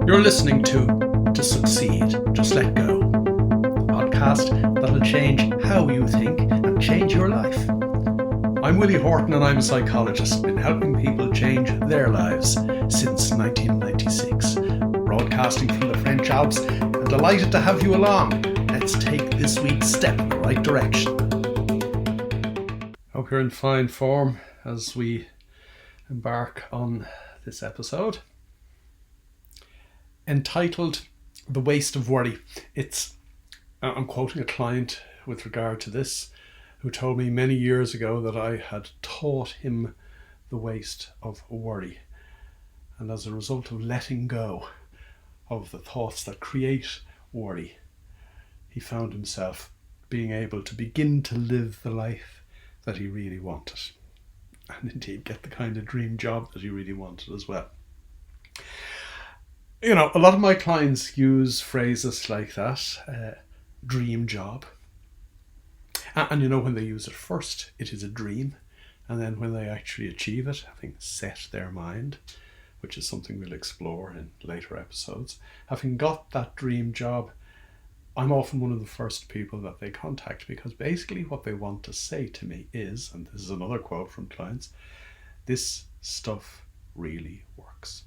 You're listening to Succeed, Just Let Go, a podcast that'll change how you think and change your life. I'm Willie Horton and I'm a psychologist, been helping people change their lives since 1996. Broadcasting from the French Alps, and delighted to have you along. Let's take this week's step in the right direction. Hope you're in fine form as we embark on this episode, entitled The Waste of Worry. I'm quoting a client with regard to this who told me many years ago that I had taught him the waste of worry. And as a result of letting go of the thoughts that create worry, he found himself being able to begin to live the life that he really wanted. And indeed get the kind of dream job that he really wanted as well. You know, a lot of my clients use phrases like that, dream job. And you know, when they use it first, it is a dream. And then when they actually achieve it, having set their mind, which is something we'll explore in later episodes, having got that dream job, I'm often one of the first people that they contact, because basically what they want to say to me is, and this is another quote from clients, this stuff really works.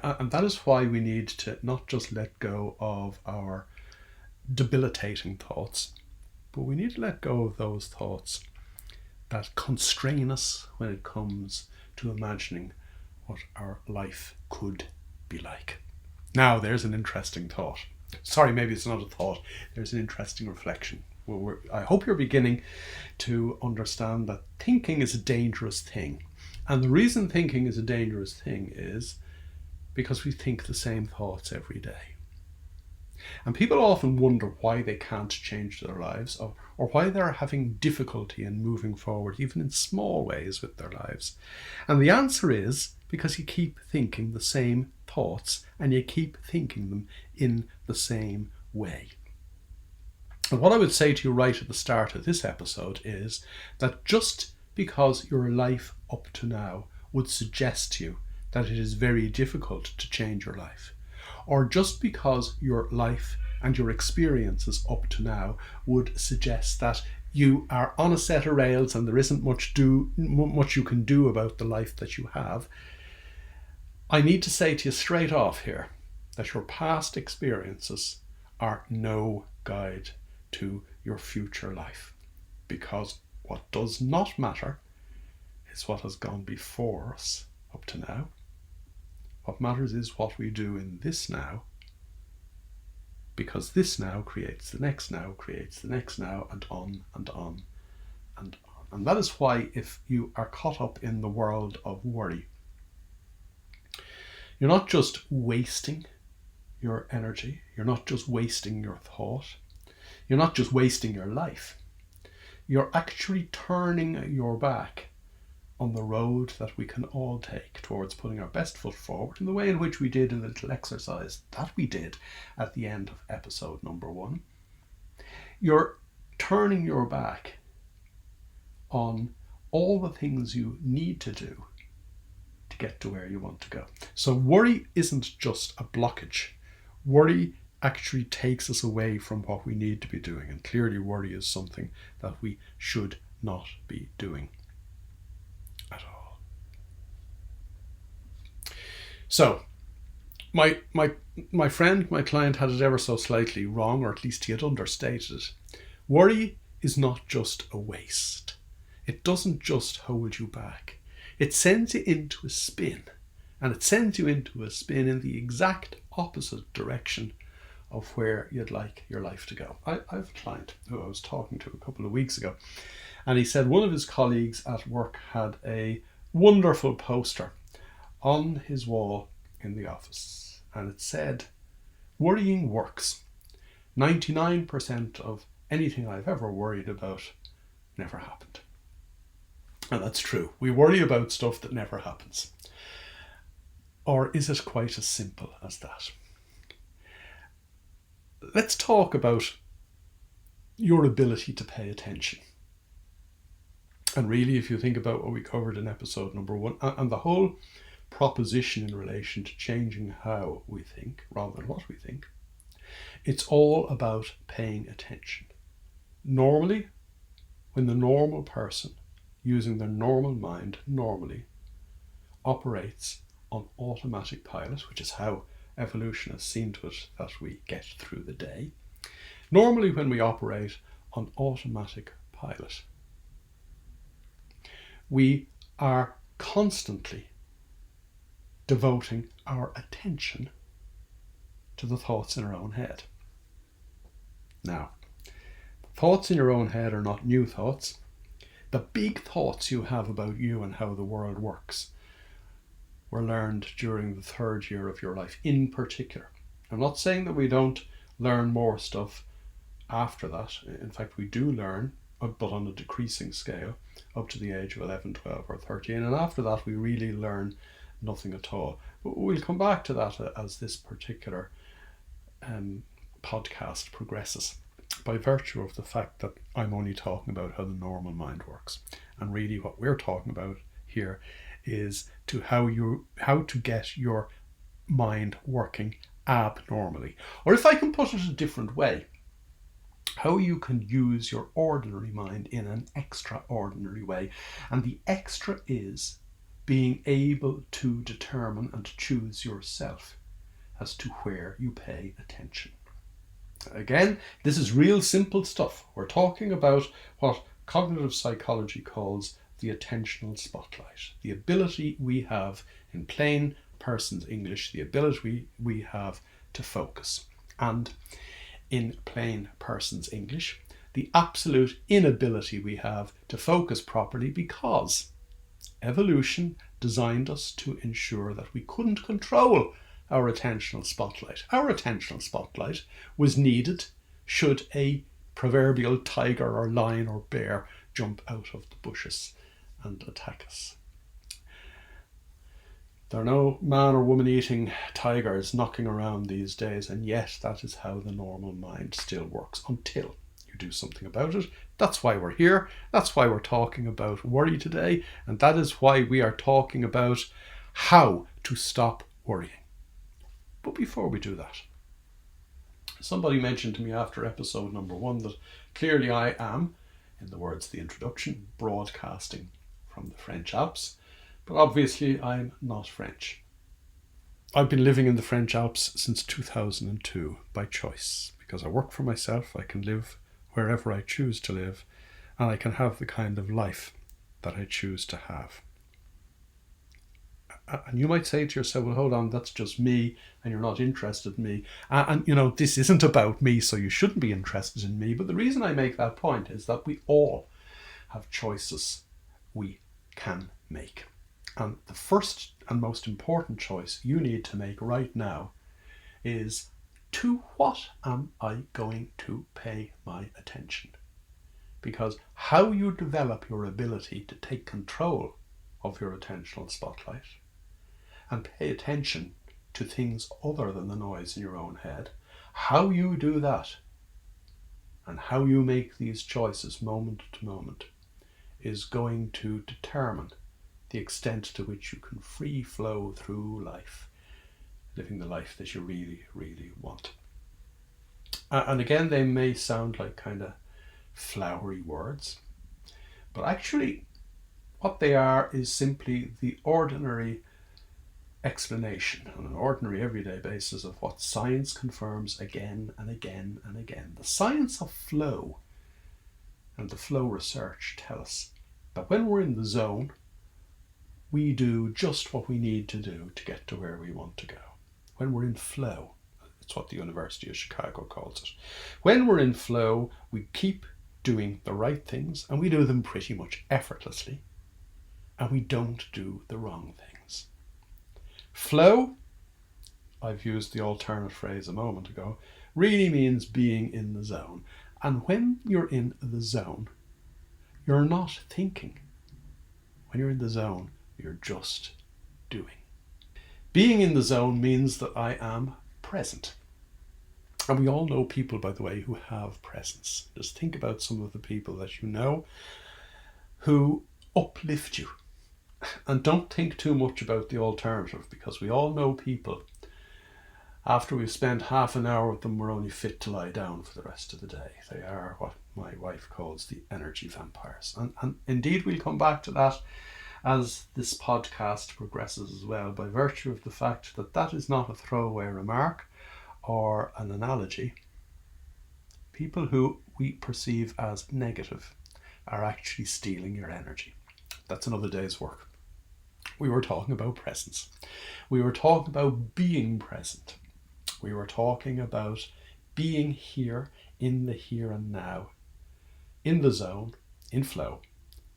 And that is why we need to not just let go of our debilitating thoughts, but we need to let go of those thoughts that constrain us when it comes to imagining what our life could be like. Now, there's an interesting thought. Sorry, maybe it's not a thought. There's an interesting reflection. I hope you're beginning to understand that thinking is a dangerous thing. And the reason thinking is a dangerous thing is because we think the same thoughts every day. And people often wonder why they can't change their lives, or why they're having difficulty in moving forward, even in small ways with their lives. And the answer is because you keep thinking the same thoughts and you keep thinking them in the same way. And what I would say to you right at the start of this episode is that just because your life up to now would suggest to you that it is very difficult to change your life, or just because your life and your experiences up to now would suggest that you are on a set of rails and there isn't much you can do about the life that you have, I need to say to you straight off here that your past experiences are no guide to your future life, because what does not matter is what has gone before us up to now. What matters is what we do in this now, because this now creates the next now, creates the next now, and on and on and on. And that is why, if you are caught up in the world of worry, you're not just wasting your energy, you're not just wasting your thought, you're not just wasting your life, you're actually turning your back on the road that we can all take towards putting our best foot forward in the way in which we did in the little exercise that we did at the end of episode number 1. You're turning your back on all the things you need to do to get to where you want to go. So worry isn't just a blockage. Worry actually takes us away from what we need to be doing. And clearly worry is something that we should not be doing at all. So my friend, my client, had it ever so slightly wrong, or at least he had understated it. Worry is not just a waste. It doesn't just hold you back. It sends you into a spin, and it sends you into a spin in the exact opposite direction of where you'd like your life to go. I have a client who I was talking to a couple of weeks ago, and he said one of his colleagues at work had a wonderful poster on his wall in the office, and it said, "Worrying works. 99% of anything I've ever worried about never happened." And that's true. We worry about stuff that never happens. Or is it quite as simple as that? Let's talk about your ability to pay attention. And really, if you think about what we covered in episode number 1, and the whole proposition in relation to changing how we think rather than what we think. It's all about paying attention. Normally, when the normal person using their normal mind normally operates on automatic pilot, which is how evolution has seen to it that we get through the day. Normally when we operate on automatic pilot, we are constantly devoting our attention to the thoughts in our own head. Now, thoughts in your own head are not new thoughts. The big thoughts you have about you and how the world works were learned during the third year of your life in particular. I'm not saying that we don't learn more stuff after that. In fact, we do learn, but on a decreasing scale, up to the age of 11, 12 or 13. And after that, we really learn nothing at all. But we'll come back to that as this particular podcast progresses, by virtue of the fact that I'm only talking about how the normal mind works. And really what we're talking about here is to how to get your mind working abnormally. Or if I can put it a different way, how you can use your ordinary mind in an extraordinary way. And the extra is being able to determine and choose yourself as to where you pay attention. Again, this is real simple stuff. We're talking about what cognitive psychology calls the attentional spotlight. The ability we have, in plain person's English, the ability we have to focus. And in plain person's English, the absolute inability we have to focus properly, because evolution designed us to ensure that we couldn't control our attentional spotlight. Our attentional spotlight was needed should a proverbial tiger or lion or bear jump out of the bushes and attack us. There are no man or woman eating tigers knocking around these days, and yet that is how the normal mind still works until you do something about it. That's why we're here. That's why we're talking about worry today, and that is why we are talking about how to stop worrying. But before we do that, somebody mentioned to me after episode number 1 that clearly I am, in the words of the introduction, broadcasting from the French Alps, but obviously I'm not French. I've been living in the French Alps since 2002 by choice, because I work for myself. I can live wherever I choose to live, and I can have the kind of life that I choose to have. And you might say to yourself, well, hold on, that's just me, and you're not interested in me. And you know, this isn't about me, so you shouldn't be interested in me. But the reason I make that point is that we all have choices we can make. And the first and most important choice you need to make right now is, to what am I going to pay my attention? Because how you develop your ability to take control of your attentional spotlight and pay attention to things other than the noise in your own head, how you do that and how you make these choices moment to moment is going to determine the extent to which you can free flow through life, living the life that you really, really want. And again, they may sound like kind of flowery words, but actually what they are is simply the ordinary explanation on an ordinary everyday basis of what science confirms again and again and again. The science of flow and the flow research tell us that when we're in the zone, we do just what we need to do to get to where we want to go. When we're in flow, it's what the University of Chicago calls it. When we're in flow, we keep doing the right things, and we do them pretty much effortlessly, and we don't do the wrong things. Flow, I've used the alternate phrase a moment ago, really means being in the zone. And when you're in the zone, you're not thinking. When you're in the zone, you're just doing. Being in the zone means that I am present. And we all know people, by the way, who have presence. Just think about some of the people that you know who uplift you And don't think too much about the alternative, because we all know people, after we've spent half an hour with them, we're only fit to lie down for the rest of the day. They are what my wife calls the energy vampires. And indeed, we'll come back to that as this podcast progresses as well, by virtue of the fact that that is not a throwaway remark or an analogy. People who we perceive as negative are actually stealing your energy. That's another day's work. We were talking about presence. We were talking about being present. We were talking about being here in the here and now, in the zone, in flow,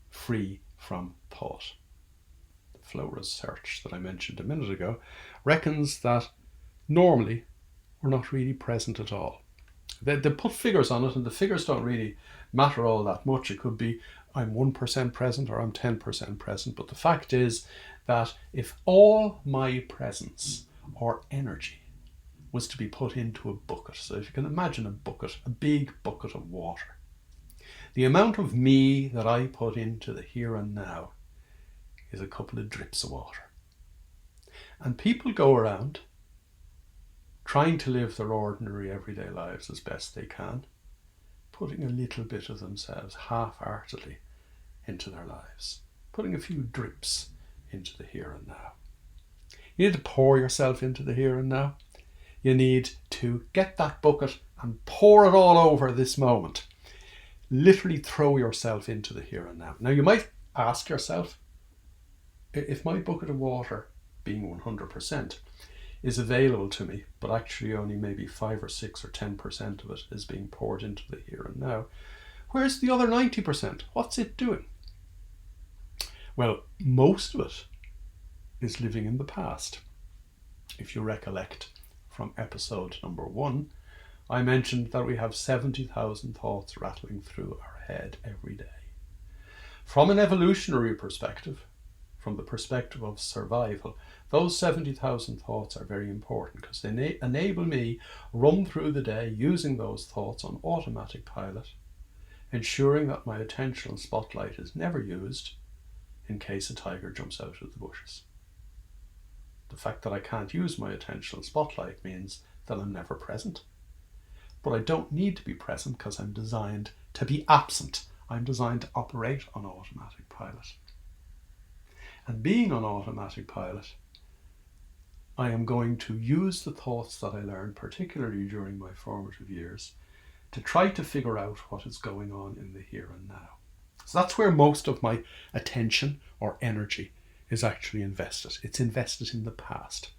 free from thought. The flow research that I mentioned a minute ago reckons that normally we're not really present at all. They put figures on it, and the figures don't really matter all that much. It could be I'm 1% present or I'm 10% present. But the fact is that if all my presence or energy was to be put into a bucket, so if you can imagine a bucket, a big bucket of water, the amount of me that I put into the here and now is a couple of drips of water. And people go around trying to live their ordinary everyday lives as best they can, putting a little bit of themselves half-heartedly into their lives, putting a few drips into the here and now. You need to pour yourself into the here and now. You need to get that bucket and pour it all over this moment. Literally throw yourself into the here and now. Now you might ask yourself, if my bucket of water, being 100%, is available to me, but actually only maybe 5 or 6 or 10% of it is being poured into the here and now, where's the other 90%? What's it doing? Well, most of it is living in the past. If you recollect from episode number 1, I mentioned that we have 70,000 thoughts rattling through our head every day. From an evolutionary perspective, from the perspective of survival, those 70,000 thoughts are very important, because they enable me run through the day using those thoughts on automatic pilot, ensuring that my attentional spotlight is never used in case a tiger jumps out of the bushes. The fact that I can't use my attentional spotlight means that I'm never present. But I don't need to be present, because I'm designed to be absent. I'm designed to operate on automatic pilot. And being on automatic pilot, I am going to use the thoughts that I learned, particularly during my formative years, to try to figure out what is going on in the here and now. So that's where most of my attention or energy is actually invested. It's invested in the past.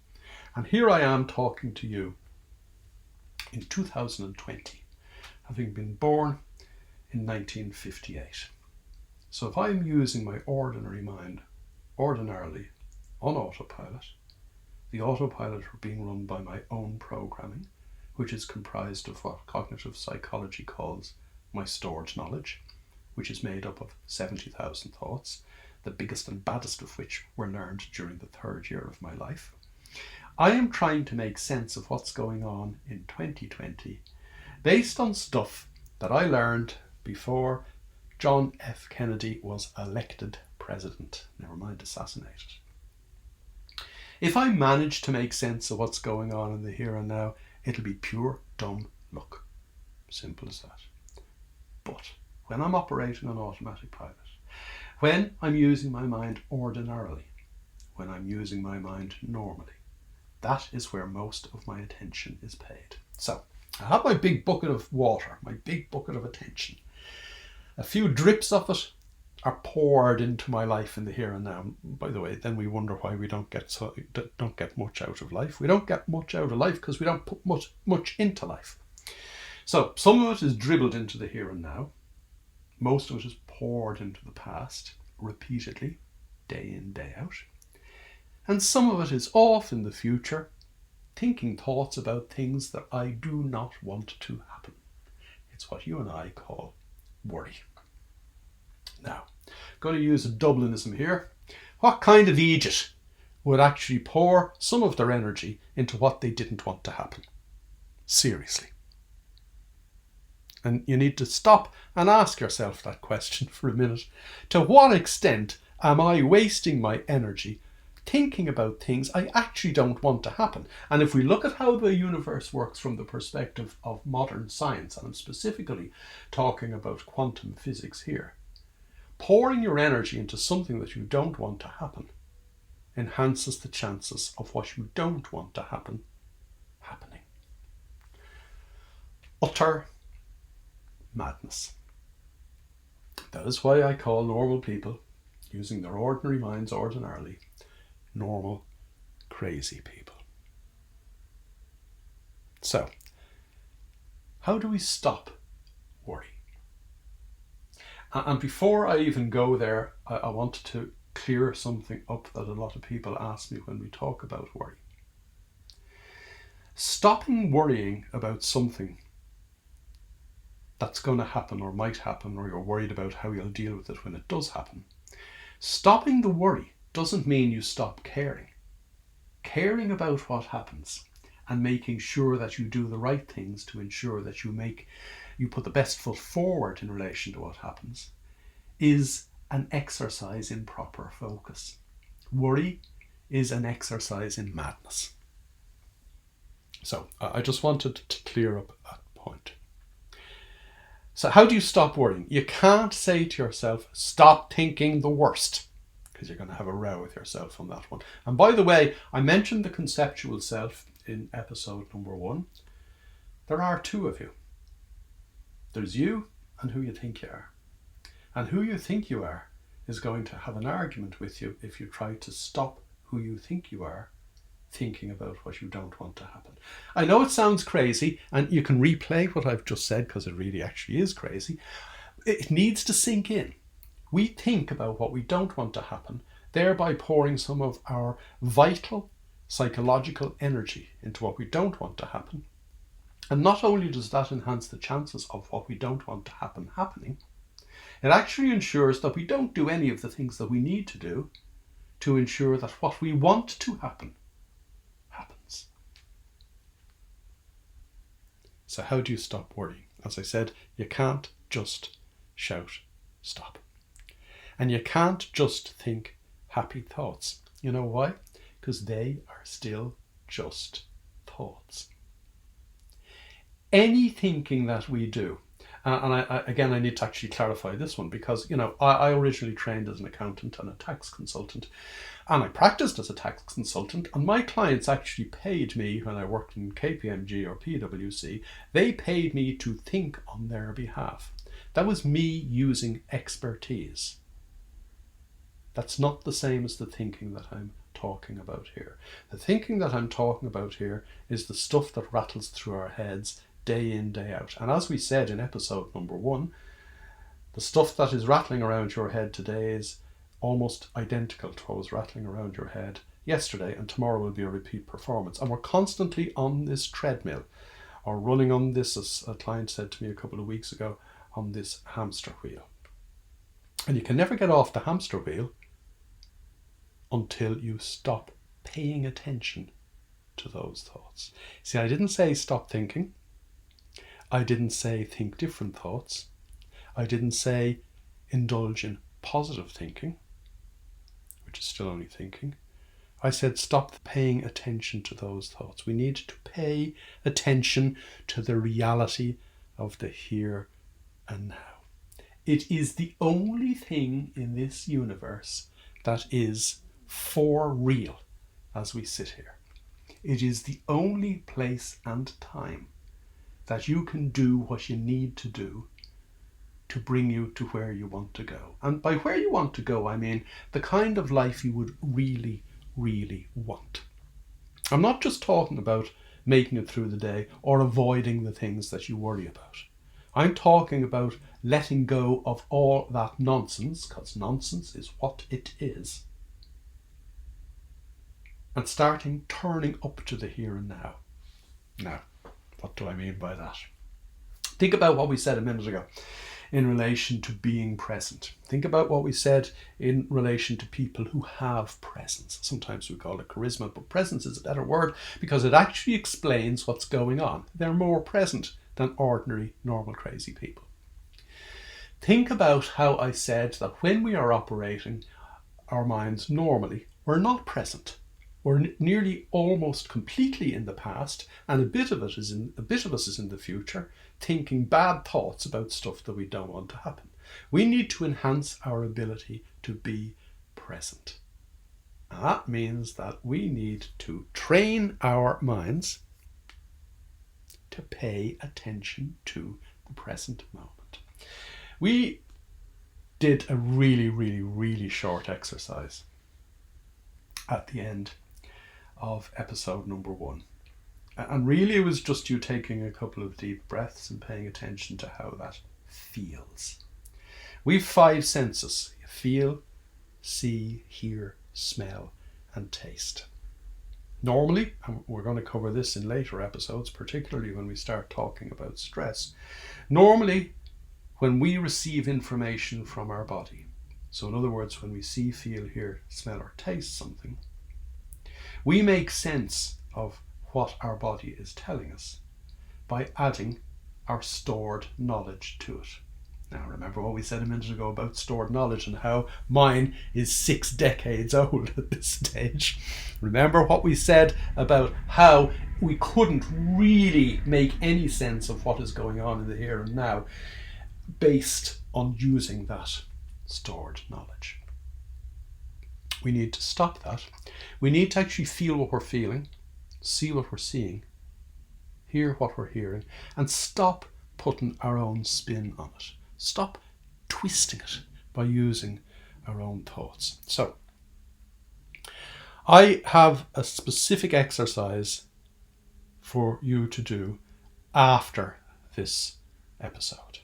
And here I am talking to you in 2020, having been born in 1958. So if I'm using my ordinary mind ordinarily on autopilot, the autopilot are being run by my own programming, which is comprised of what cognitive psychology calls my stored knowledge, which is made up of 70,000 thoughts, the biggest and baddest of which were learned during the 3rd year of my life. I am trying to make sense of what's going on in 2020 based on stuff that I learned before John F. Kennedy was elected president, never mind assassinated. If I manage to make sense of what's going on in the here and now, it'll be pure dumb luck. Simple as that. But when I'm operating on automatic pilot, when I'm using my mind ordinarily, when I'm using my mind normally, that is where most of my attention is paid. So I have my big bucket of water, my big bucket of attention. A few drips of it are poured into my life in the here and now. By the way, then we wonder why we don't get much out of life. We don't get much out of life because we don't put much into life. So some of it is dribbled into the here and now. Most of it is poured into the past repeatedly, day in, day out. And some of it is off in the future, thinking thoughts about things that I do not want to happen. It's what you and I call worry. Now, I'm going to use a Dublinism here. What kind of idiot would actually pour some of their energy into what they didn't want to happen? Seriously. And you need to stop and ask yourself that question for a minute. To what extent Am I wasting my energy thinking about things I actually don't want to happen? And if we look at how the universe works from the perspective of modern science, and I'm specifically talking about quantum physics here, pouring your energy into something that you don't want to happen enhances the chances of what you don't want to happen happening. Utter madness. That is why I call normal people, using their ordinary minds ordinarily, normal, crazy people. So, how do we stop worry? And before I even go there, I wanted to clear something up that a lot of people ask me when we talk about worry. Stopping worrying about something that's going to happen or might happen, or you're worried about how you'll deal with it when it does happen. Stopping the worry doesn't mean you stop caring. Caring about what happens and making sure that you do the right things to ensure that you put the best foot forward in relation to what happens is an exercise in proper focus. Worry is an exercise in madness. So I just wanted to clear up that point. So how do you stop worrying? You can't say to yourself, stop thinking the worst, because you're going to have a row with yourself on that one. And by the way, I mentioned the conceptual self in episode number 1. There are 2 of you. There's you and who you think you are. And who you think you are is going to have an argument with you if you try to stop who you think you are thinking about what you don't want to happen. I know it sounds crazy, and you can replay what I've just said because it really actually is crazy. It needs to sink in. We think about what we don't want to happen, thereby pouring some of our vital psychological energy into what we don't want to happen. And not only does that enhance the chances of what we don't want to happen happening, it actually ensures that we don't do any of the things that we need to do to ensure that what we want to happen happens. So how do you stop worrying? As I said, you can't just shout stop. And you can't just think happy thoughts. You know why? Because they are still just thoughts. Any thinking that we do, and I need to actually clarify this one because, I originally trained as an accountant and a tax consultant, and I practiced as a tax consultant, and my clients actually paid me when I worked in KPMG or PwC, they paid me to think on their behalf. That was me using expertise. That's not the same as the thinking that I'm talking about here. The thinking that I'm talking about here is the stuff that rattles through our heads day in, day out. And as we said in episode number 1, the stuff that is rattling around your head today is almost identical to what was rattling around your head yesterday, and tomorrow will be a repeat performance. And we're constantly on this treadmill, or running on this, as a client said to me a couple of weeks ago, on this hamster wheel. And you can never get off the hamster wheel until you stop paying attention to those thoughts. See, I didn't say stop thinking. I didn't say think different thoughts. I didn't say indulge in positive thinking, which is still only thinking. I said stop paying attention to those thoughts. We need to pay attention to the reality of the here and now. It is the only thing in this universe that is for real as we sit here. It is the only place and time that you can do what you need to do to bring you to where you want to go. And by where you want to go, I mean the kind of life you would really, really want. I'm not just talking about making it through the day or avoiding the things that you worry about. I'm talking about letting go of all that nonsense, because nonsense is what it is, and starting turning up to the here and now. Now, what do I mean by that? Think about what we said a minute ago in relation to being present. Think about what we said in relation to people who have presence. Sometimes we call it charisma, but presence is a better word because it actually explains what's going on. They're more present than ordinary, normal, crazy people. Think about how I said that when we are operating our minds normally, we're not present. We're nearly almost completely in the past, and a bit of us is in the future, thinking bad thoughts about stuff that we don't want to happen. We need to enhance our ability to be present. And that means that we need to train our minds to pay attention to the present moment. We did a really short exercise at the end of episode number 1. And really it was just you taking a couple of deep breaths and paying attention to how that feels. We've 5 senses: feel, see, hear, smell, and taste. Normally, and we're going to cover this in later episodes, particularly when we start talking about stress, normally when we receive information from our body, so in other words, when we see, feel, hear, smell, or taste something, we make sense of what our body is telling us by adding our stored knowledge to it. Now, remember what we said a minute ago about stored knowledge and how mine is 6 decades old at this stage. Remember what we said about how we couldn't really make any sense of what is going on in the here and now based on using that stored knowledge. We need to stop that. We need to actually feel what we're feeling, see what we're seeing, hear what we're hearing, and stop putting our own spin on it. Stop twisting it by using our own thoughts. So, I have a specific exercise for you to do after this episode.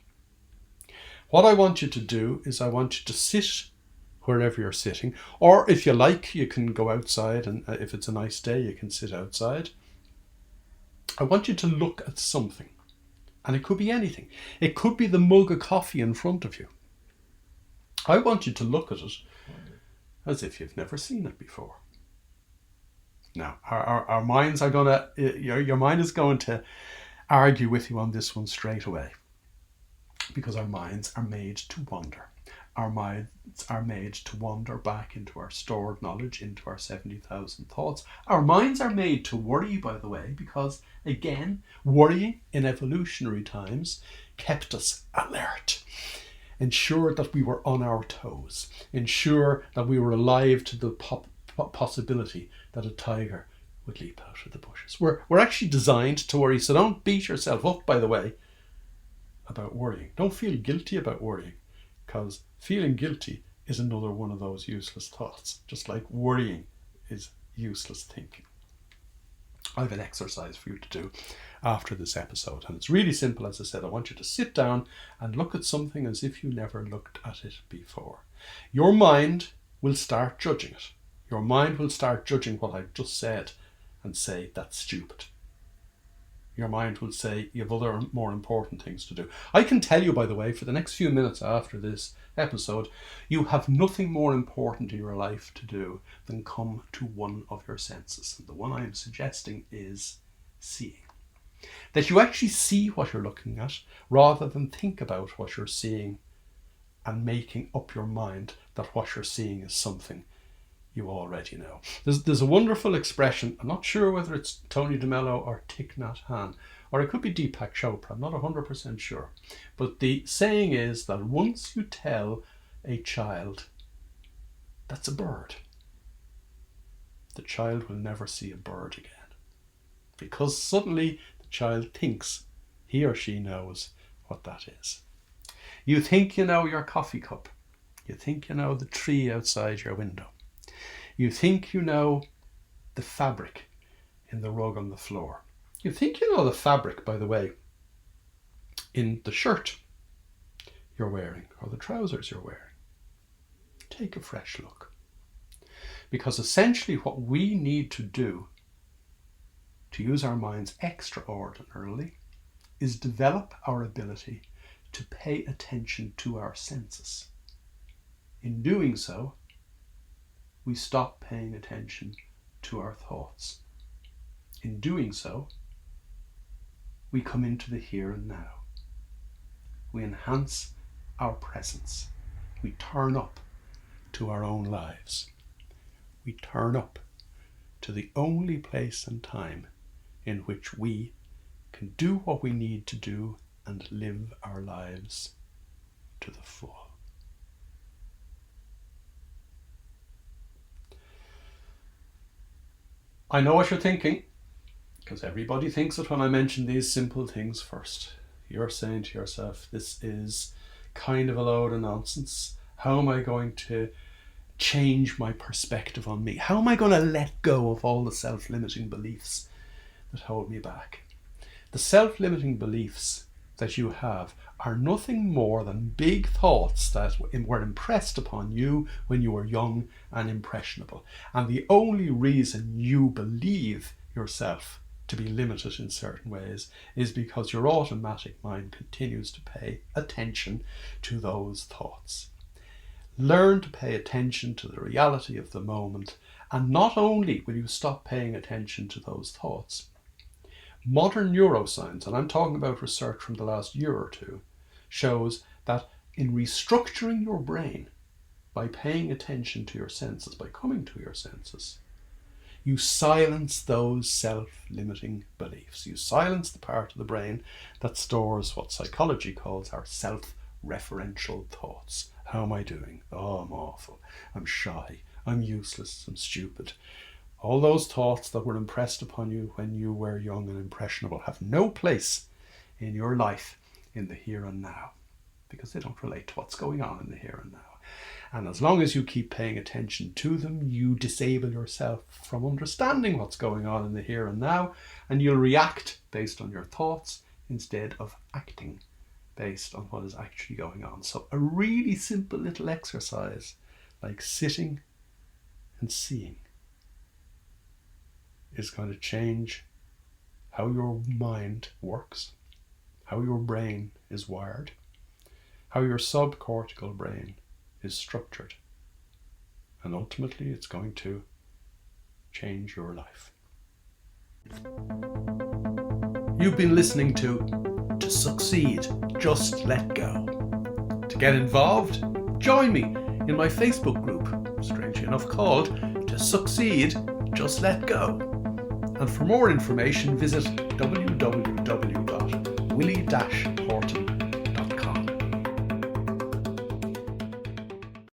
What I want you to do is I want you to sit wherever you're sitting, or if you like, you can go outside, and if it's a nice day, you can sit outside. I want you to look at something, and it could be anything. It could be the mug of coffee in front of you. I want you to look at it as if you've never seen it before. Now, our minds are going to, your mind is going to argue with you on this one straight away, because our minds are made to wander. Our minds are made to wander back into our stored knowledge, into our 70,000 thoughts. Our minds are made to worry, by the way, because, again, worrying in evolutionary times kept us alert, ensured that we were on our toes, ensured that we were alive to the possibility that a tiger would leap out of the bushes. We're actually designed to worry, so don't beat yourself up, by the way, about worrying. Don't feel guilty about worrying, because feeling guilty is another one of those useless thoughts, just like worrying is useless thinking. I have an exercise for you to do after this episode, and it's really simple. As I said, I want you to sit down and look at something as if you never looked at it before. Your mind will start judging it. Your mind will start judging what I've just said and say, that's stupid. Your mind will say, you have other more important things to do. I can tell you, by the way, for the next few minutes after this episode, you have nothing more important in your life to do than come to one of your senses. And the one I am suggesting is seeing. That you actually see what you're looking at rather than think about what you're seeing and making up your mind that what you're seeing is something you already know. There's a wonderful expression. I'm not sure whether it's Tony DeMello or Thich Nhat Hanh, or it could be Deepak Chopra. I'm not 100% sure. But the saying is that once you tell a child that's a bird, the child will never see a bird again. Because suddenly the child thinks he or she knows what that is. You think you know your coffee cup. You think you know the tree outside your window. You think you know the fabric in the rug on the floor. You think you know the fabric, by the way, in the shirt you're wearing or the trousers you're wearing. Take a fresh look. Because essentially what we need to do to use our minds extraordinarily is develop our ability to pay attention to our senses. In doing so, we stop paying attention to our thoughts. In doing so, we come into the here and now. We enhance our presence. We turn up to our own lives. We turn up to the only place and time in which we can do what we need to do and live our lives to the full. I know what you're thinking, because everybody thinks it when I mention these simple things first. You're saying to yourself, this is kind of a load of nonsense. How am I going to change my perspective on me? How am I going to let go of all the self-limiting beliefs that hold me back? The self-limiting beliefs that you have are nothing more than big thoughts that were impressed upon you when you were young and impressionable. And the only reason you believe yourself to be limited in certain ways is because your automatic mind continues to pay attention to those thoughts. Learn to pay attention to the reality of the moment, and not only will you stop paying attention to those thoughts, modern neuroscience, and I'm talking about research from the last year or two, shows that in restructuring your brain by paying attention to your senses, by coming to your senses, you silence those self-limiting beliefs. You silence the part of the brain that stores what psychology calls our self-referential thoughts. How am I doing? Oh, I'm awful. I'm shy. I'm useless. I'm stupid. All those thoughts that were impressed upon you when you were young and impressionable have no place in your life in the here and now, because they don't relate to what's going on in the here and now. And as long as you keep paying attention to them, you disable yourself from understanding what's going on in the here and now, and you'll react based on your thoughts instead of acting based on what is actually going on. So a really simple little exercise like sitting and seeing is going to change how your mind works, how your brain is wired, how your subcortical brain is structured, and ultimately it's going to change your life. You've been listening to Succeed, Just Let Go. To get involved, join me in my Facebook group, strangely enough called To Succeed, Just Let Go. And for more information, visit www.willie-horton.com.